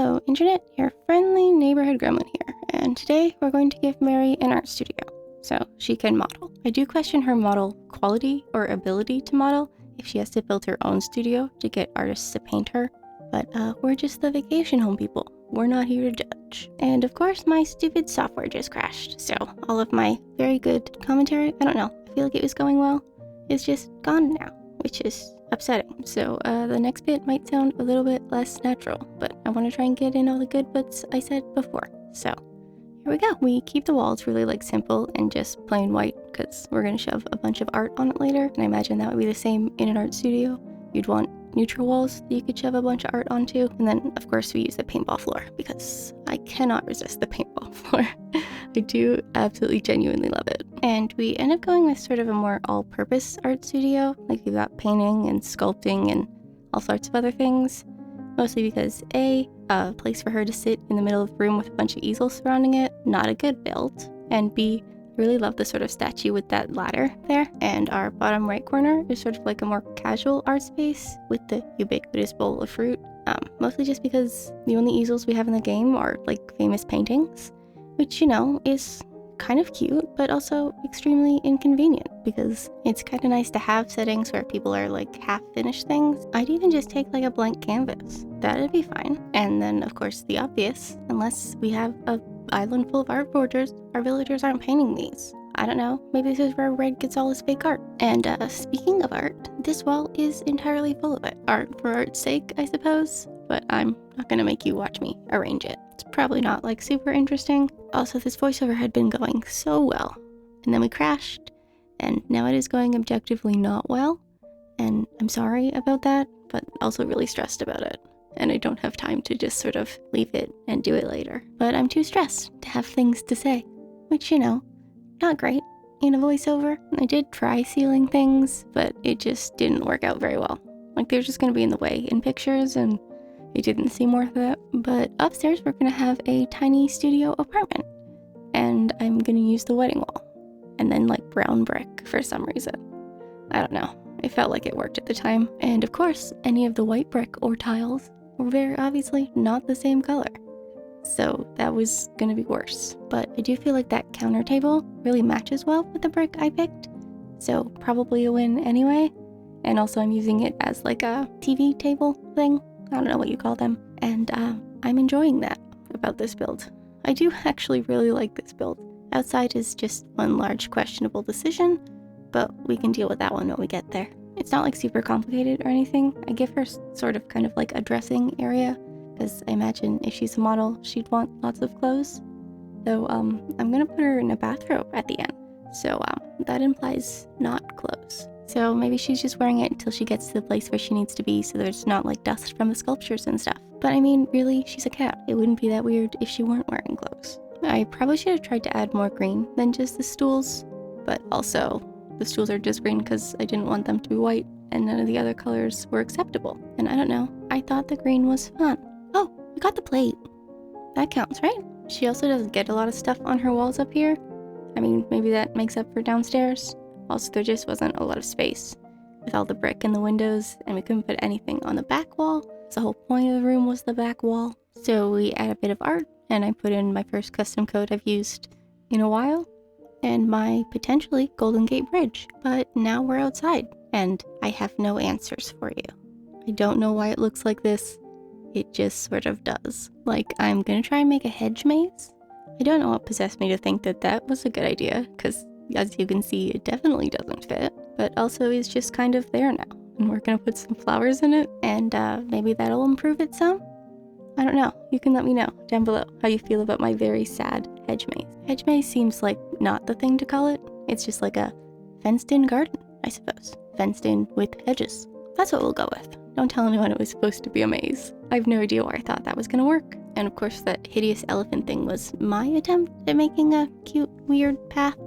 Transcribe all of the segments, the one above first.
Hello, Internet, your friendly neighborhood gremlin here, and today we're going to give Mary an art studio, so she can model. I do question her model quality or ability to model if she has to build her own studio to get artists to paint her, but we're just the vacation home people. We're not here to judge. And of course, my stupid software just crashed, so all of my very good commentary, I don't know, I feel like it was going well, is just gone now, which is upsetting. So the next bit might sound a little bit less natural, but I want to try and get in all the good bits I said before. So here we go. We keep the walls really simple and just plain white because we're going to shove a bunch of art on it later, and I imagine that would be the same in an art studio. You'd want neutral walls that you could shove a bunch of art onto, and then of course we use the paintball floor because I cannot resist the paintball floor. I do absolutely genuinely love it. And we end up going with sort of a more all-purpose art studio, like we've got painting and sculpting and all sorts of other things, mostly because A, a place for her to sit in the middle of the room with a bunch of easels surrounding it, not a good build, and B, I really love the sort of statue with that ladder there, and our bottom right corner is sort of like a more casual art space with the ubiquitous bowl of fruit, mostly just because the only easels we have in the game are like famous paintings, which, you know, is kind of cute, but also extremely inconvenient because it's kind of nice to have settings where people are like half-finished things. I'd even just take like a blank canvas. That'd be fine. And then, of course, the obvious, unless we have a island full of art borders, our villagers aren't painting these. I don't know, maybe this is where Red gets all his fake art. And speaking of art, this wall is entirely full of it. Art for art's sake, I suppose, but I'm not gonna make you watch me arrange it. It's probably not like super interesting. Also, this voiceover had been going so well, and then we crashed, and now it is going objectively not well, and I'm sorry about that, but also really stressed about it. And I don't have time to just sort of leave it and do it later. But I'm too stressed to have things to say, which, you know, not great in a voiceover. I did try sealing things, but it just didn't work out very well. Like, they're just gonna be in the way in pictures, and it didn't seem worth it. But upstairs, we're gonna have a tiny studio apartment, and I'm gonna use the wedding wall, and then like brown brick for some reason. I don't know. It felt like it worked at the time. And of course, any of the white brick or tiles were very obviously not the same color, so that was gonna be worse. But I do feel like that counter table really matches well with the brick I picked, so probably a win anyway. And also I'm using it as like a TV table thing. I don't know what you call them. And I'm enjoying that about this build. I do actually really like this build. Outside is just one large questionable decision, but we can deal with that one when we get there. It's not like super complicated or anything. I give her sort of kind of like a dressing area, because I imagine if she's a model, she'd want lots of clothes. Though I'm gonna put her in a bathrobe at the end, so that implies not clothes. So maybe she's just wearing it until she gets to the place where she needs to be, so there's not like dust from the sculptures and stuff. But I mean, really, she's a cat. It wouldn't be that weird if she weren't wearing clothes. I probably should have tried to add more green than just the stools, but also the stools are just green because I didn't want them to be white, and none of the other colors were acceptable. And I don't know, I thought the green was fun. Oh, we got the plate. That counts, right? She also doesn't get a lot of stuff on her walls up here. I mean, maybe that makes up for downstairs. Also, there just wasn't a lot of space with all the brick in the windows, and we couldn't put anything on the back wall. The whole point of the room was the back wall. So we add a bit of art, and I put in my first custom code I've used in a while, and my potentially Golden Gate Bridge. But now we're outside, and I have no answers for you. I don't know why it looks like this. It just sort of does. Like, I'm gonna try and make a hedge maze. I don't know what possessed me to think that that was a good idea, because as you can see, it definitely doesn't fit, but also is just kind of there now. And we're gonna put some flowers in it, and maybe that'll improve it some? I don't know. You can let me know down below how you feel about my very sad hedge maze. Hedge maze seems like not the thing to call it. It's just like a fenced-in garden, I suppose. Fenced in with hedges. That's what we'll go with. Don't tell anyone it was supposed to be a maze. I have no idea why I thought that was gonna work. And of course, that hideous elephant thing was my attempt at making a cute, weird path.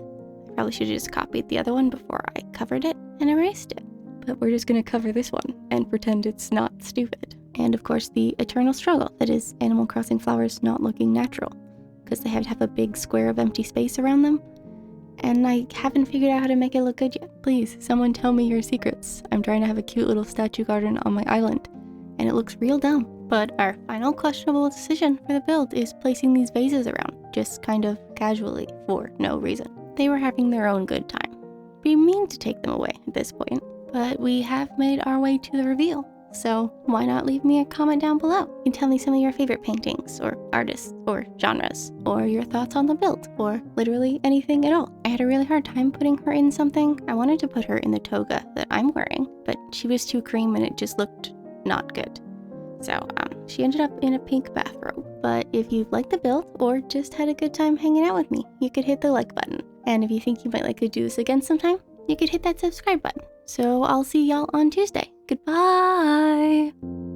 I probably should have just copied the other one before I covered it and erased it. But we're just gonna cover this one and pretend it's not stupid. And of course, the eternal struggle that is Animal Crossing flowers not looking natural, because they have to have a big square of empty space around them. And I haven't figured out how to make it look good yet. Please, someone tell me your secrets. I'm trying to have a cute little statue garden on my island, and it looks real dumb. But our final questionable decision for the build is placing these vases around, just kind of casually, for no reason. They were having their own good time. Be mean to take them away at this point, but we have made our way to the reveal. So why not leave me a comment down below? You can tell me some of your favorite paintings, or artists, or genres, or your thoughts on the build, or literally anything at all. I had a really hard time putting her in something. I wanted to put her in the toga that I'm wearing, but she was too cream and it just looked not good. So she ended up in a pink bathrobe. But if you liked the build or just had a good time hanging out with me, you could hit the like button. And if you think you might like to do this again sometime, you could hit that subscribe button. So I'll see y'all on Tuesday. Goodbye!